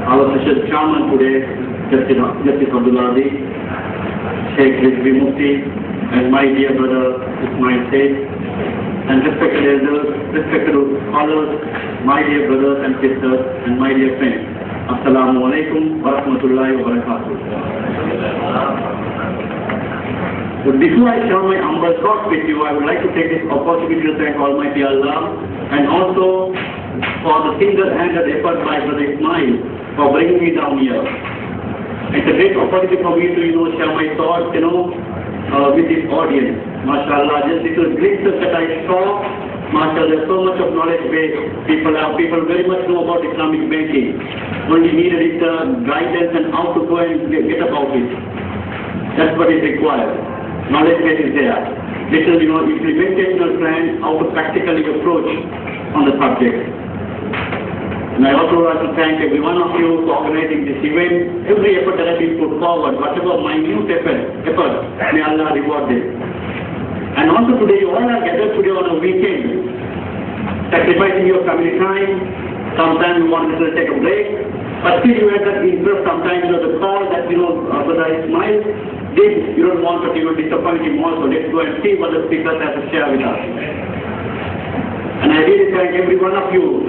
Our special chairman today, Justice Abdullah, Sheikh Rizvi Mufti, and my dear brother Ismail Sheikh, and respected elders, respected scholars, my dear brothers and sisters, and my dear friends. Assalamu alaikum wa rahmatullahi wa barakatuh. So before I share my humble thoughts with you, I would like to take this opportunity to thank Almighty Allah and also for the single-handed effort by Brother Ismail for bringing me down here. It's a great opportunity for me to, share my thoughts, with this audience. MashaAllah, just little glimpses that I saw. MashaAllah, there's so much of knowledge base. People very much know about Islamic banking. Only needed is guidance and how to go and get about it. That's what is required. Knowledge base is there. Little, implementational plan, how to practically approach on the subject. And I also want to thank every one of you for organizing this event. Every effort that has been put forward, whatever minute effort, may Allah reward it. And also today, you all are gathered today on a weekend, sacrificing your family time. Sometimes you want to take a break, but still you have that interest. Sometimes the call that Brother Ismail did, you don't want to disappoint him also. Let's go and see what the speakers have to share with us. And I really thank every one of you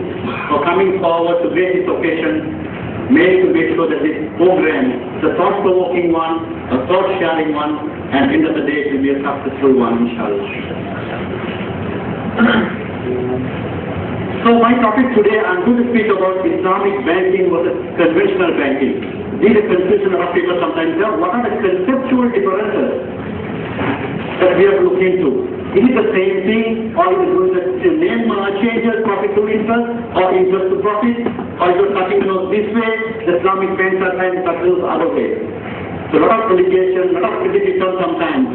for coming forward to grace this occasion, mainly to make sure that this program, the thought-provoking one, a thought-sharing one, and end of the day it will be a successful one, inshallah. So my topic today, I'm going to speak about Islamic banking versus conventional banking. These are confusion a lot of people sometimes have. What are the conceptual differences that we have to look into? Is it the same thing, or is it going to name changes, profit to interest, or interest to profit, or is it cutting this way, the Islamic banks are trying to cut those other way? So a lot of litigation, a lot of criticism sometimes,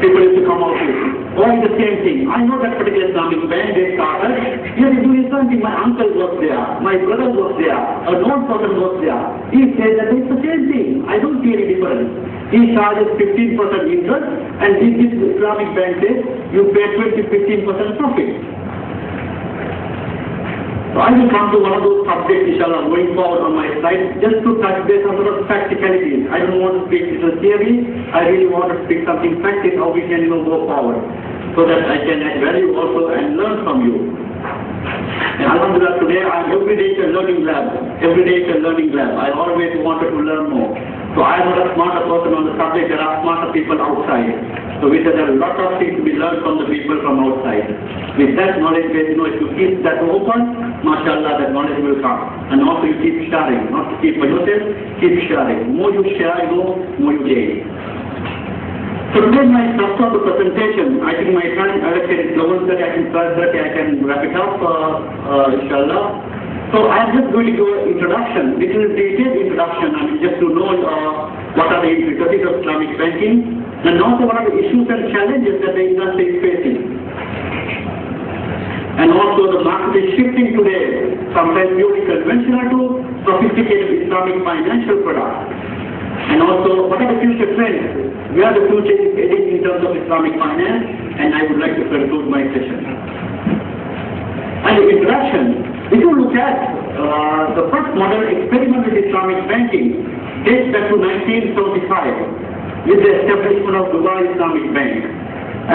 people used to come out with, oh, it's the same thing. I know that particular Islamic bank, they started, here they do something, my uncle works there, my brother works there, a known person works there. He says that it's the same thing. I don't see any difference. He charges 15% interest, and this Islamic bank says you pay 15% profit. So I will come to one of those subjects, inshallah, going forward on my slide, just to touch base on sort of practicalities. I don't want to speak little theory. I really want to speak something practical, how we can go forward, so that I can add value also and learn from you. And alhamdulillah, today every day is a learning lab. Every day is a learning lab. I always wanted to learn more. So I am not a smarter person on the subject. There are smarter people outside. So we said there are a lot of things to be learned from the people from outside. With that knowledge base, if you keep that open, mashallah, that knowledge will come. And also you keep sharing, not to keep for yourself, keep sharing. More you share, more you gain. So today my structure of the presentation, I think my time allocated is 11:30, I think 12:30 I can wrap it up, inshallah. So I am just going to do an introduction, little detailed introduction, just to know what are the intricacies of Islamic banking, and also what are the issues and challenges that the industry is facing. And also the market is shifting today, sometimes purely conventional to sophisticated Islamic financial products. And also, what are the future trends? Where the future is heading in terms of Islamic finance, and I would like to conclude my session. And the introduction, if you look at the first modern experiment with Islamic banking, dates back to 1975 with the establishment of Dubai Islamic Bank.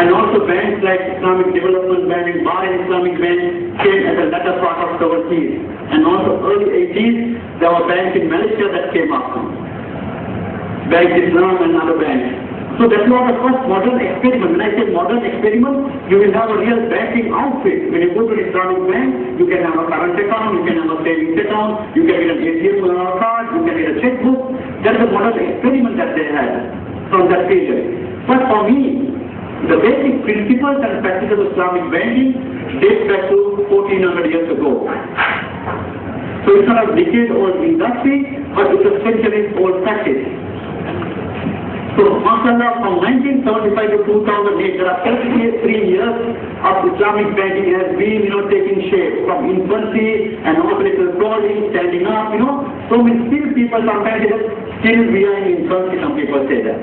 And also banks like Islamic Development Bank and Bahrain Islamic Bank came at the latter part of the 70s. And also early 80s, there were banks in Malaysia that came up. Bank Islam and other banks. So that was the first modern experiment. When I say modern experiment, you will have a real banking outfit. When you go to an Islamic bank, you can have a current account, you can have a savings account, you can get an ATM card, you can get a checkbook. That's the modern experiment that they had from that period. But for me, the basic principles and practices of Islamic banking dates back to 1400 years ago. So it's not a decade-old industry, but it's a centuries-old practice. So, mashallah, from 1975 to 2008, there are 33 years of Islamic banking has been, taking shape from infancy and also little crawling, standing up, So we still people sometimes still we are in infancy, some people say that.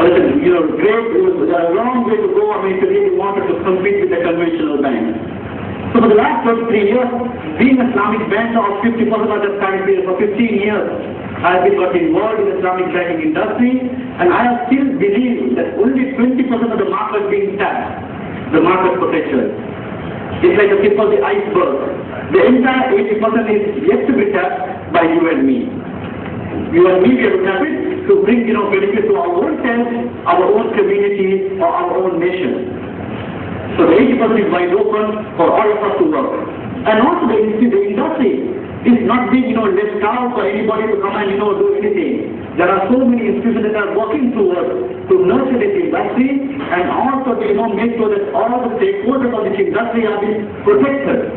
Great, it was a long way to go. If you really wanted to compete with the conventional banks. So for the last 23 years, being an Islamic banker of 50% of that time period, for 15 years, I have been got involved in the Islamic banking industry, and I still believe that only 20% of the market being tapped, the market potential. It's like the tip of the iceberg. The entire 80% is yet to be tapped by you and me. You and me, we have to tap it to bring, benefit to our own self, our own community, or our own nation. So the 80% is wide open for all of us to work. And also the industry is not being, left out for anybody to come and, do anything. There are so many institutions that are working towards to nurture this industry and also to, make sure that all the stakeholders of this industry are being protected.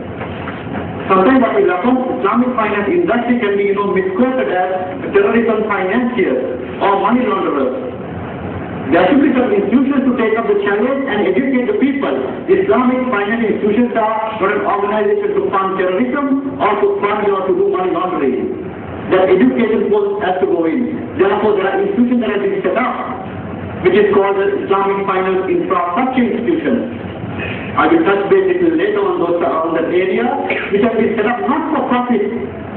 Sometimes what will happen, Islamic finance industry can be, misquoted as terrorism financiers or money launderers. There should be some institutions to take up the challenge and educate the people. Islamic finance institutions are not an organization to fund terrorism or to fund or to do money laundering. That education post has to go in. Therefore, there are institutions that have been set up, which is called the Islamic Finance Infrastructure Institution. I will touch base a little later on that area, which has been set up not for profit,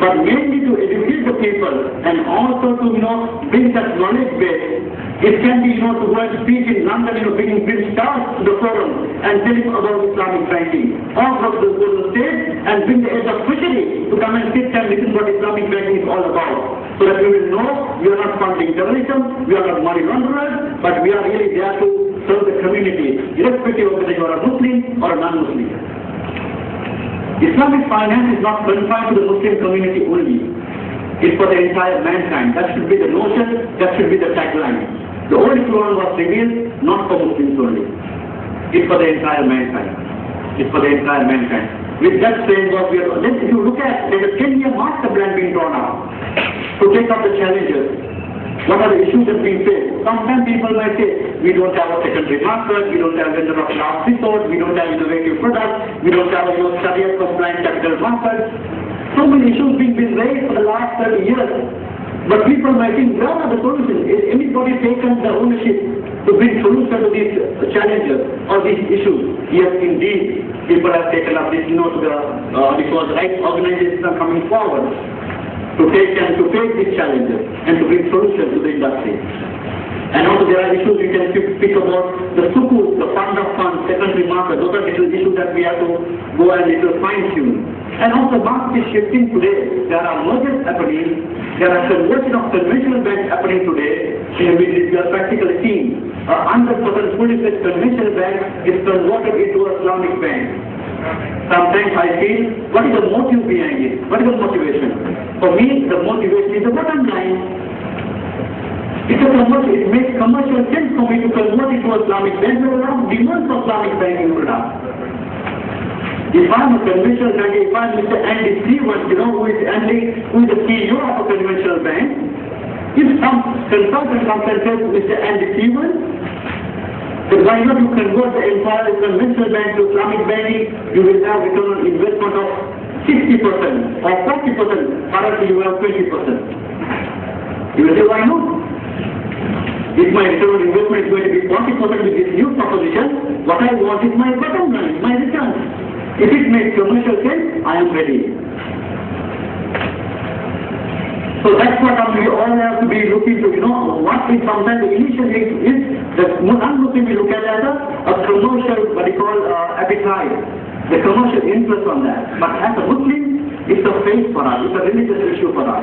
but mainly to educate the people and also to, bring that knowledge base. It can be, to go and speak in London, bring stars to the forum and tell him about Islamic banking. Or go to the state and bring the head of fishery to come and sit and listen what Islamic banking is all about. So that we will know we are not funding terrorism, we are not money launderers, but we are really there to serve the community, irrespective of whether you are a Muslim or a non-Muslim. Islamic finance is not confined to the Muslim community only. It's for the entire mankind. That should be the notion, that should be the tagline. The old Quran was revealed not for Muslims only. It's for the entire mankind. It's for the entire mankind. With that framework, if you look at, there's a 10-year master plan being drawn up to take up the challenges. What are the issues that we face? Sometimes people might say, we don't have a secondary market, we don't have vendor of last resort, we don't have innovative products, we don't have a Sharia compliant capital market. So many issues being raised for the last 30 years. But people might think, where are the solutions? Is anybody taken the ownership to bring solutions to these challenges or these issues? Yes, indeed, people have taken up this, because right organizations are coming forward to take these challenges and to bring solutions to the industry. And also there are issues we can speak about the sukuk, the fund of funds, secondary market. Those are little issues that we have to go and little fine-tune. And also market is shifting today. There are mergers happening. There are conversion of conventional banks happening today. In which we are practically seeing 100% fully fledged conventional bank is converted into an Islamic bank. Sometimes I feel, what is the motive behind it? What is the motivation? For me, the motivation is the bottom line. It makes commercial sense for me to convert it to Islamic bank. There are a lot of demands for Islamic banking products. If I am a conventional bank, if I am Mr. Andy Stevens, who is the CEO of a conventional bank, if some consultant comes and says, Mr. Andy Stevens, then why not you convert the entire conventional bank to Islamic banking, you will have return on investment of 60% or 40%, currently you have 20%. You will say, why not? If my return on investment is going to be 40% with this new proposition, what I want is my bottom line, my return. If it makes commercial sense, I am ready. So that's what we all have to be looking to, what is sometimes the initial thing is that non-Muslim we look at as a commercial, what we call appetite, the commercial interest on that. But as a Muslim, it's a faith for us, it's a religious issue for us.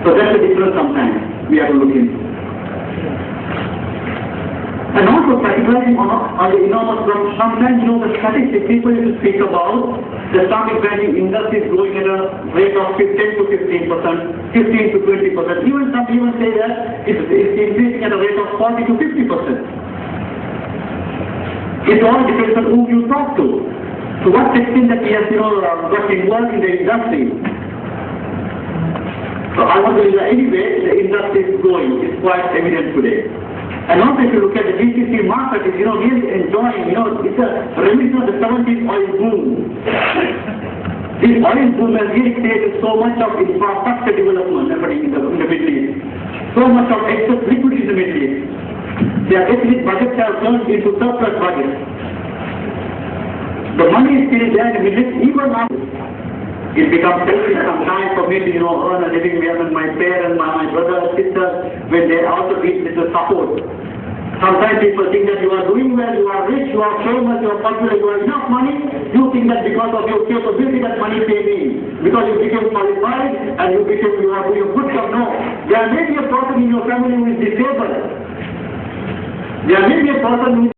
So that's the difference sometimes we have to look into. And also capitalizing on the enormous growth. Sometimes, the statistics people used to speak about the Islamic banking industry is growing at a rate of 10 to 15%, 15 to 20%. Even some even say that it's increasing at a rate of 40 to 50%. It all depends on who you talk to what extent that he has, got involved in the industry. So I want to say that anyway, the industry is growing. It's quite evident today. And also if you look at the GCC market, it's really enjoying, it's a remission of the 70s oil boom. This oil boom has really created so much of infrastructure development happening in the Middle East. So much of excess liquidity in the Middle East. Their ethnic budgets have turned into surplus budgets. The money is still there and we live even after. It becomes selfish sometimes for me to, earn a living where my parents, my brothers, sisters, when they also need little support. Sometimes people think that you are doing well, you are rich, you are famous, you are popular, you have enough money. You think that because of your capability that money came in. Because you became qualified and you are doing a good job. No. There may be a person in your family who is disabled. There may be a person who is